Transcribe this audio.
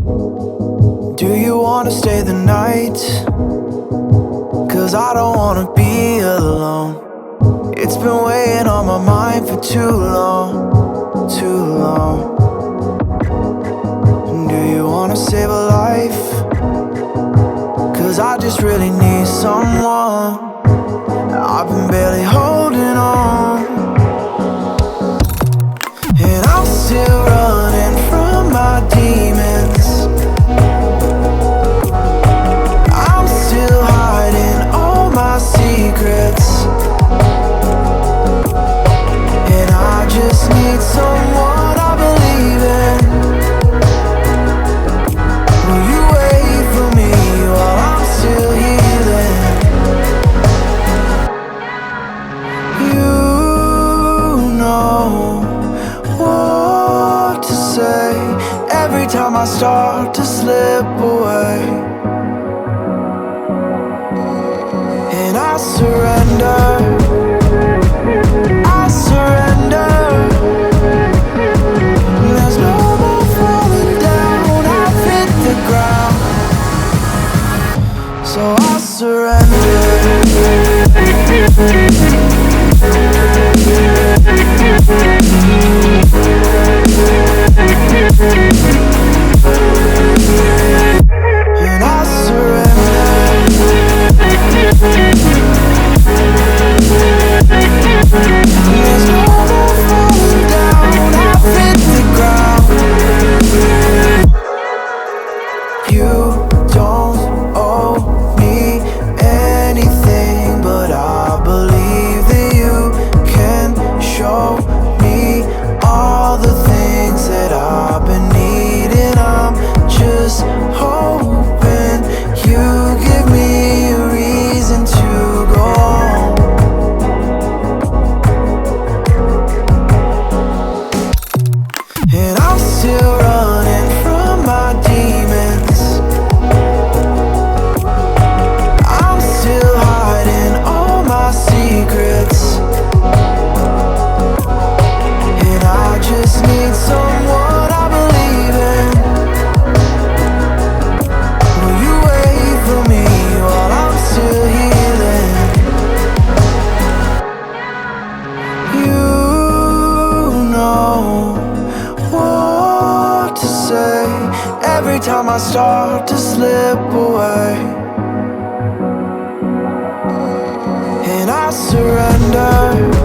Do you wanna stay the night? 'Cause I don't wanna be alone. It's been weighing on my mind for too long, too long. Do you wanna save a life? 'Cause I just really need someone. I've been barely holding on, and I'm still running from my demons. I'm still hiding all my secrets, and I just need someone I believe in. Will you wait for me while I'm still healing? You know what to say every time I start to slip away, and I surrender, I surrender. There's no more falling down, I've hit the ground, so I surrender. And I surrender. There's no more falling down, I've hit the ground. You don't owe me anything, but I believe that you can show me all the things that I've been needing. I'm just hoping you give me a reason to go on. And I'm still running from my demons. I'm still hiding all my secrets, and I just need someone I believe in. Will you wait for me while I'm still healing? You know what to say every time I start to slip away, and I surrender.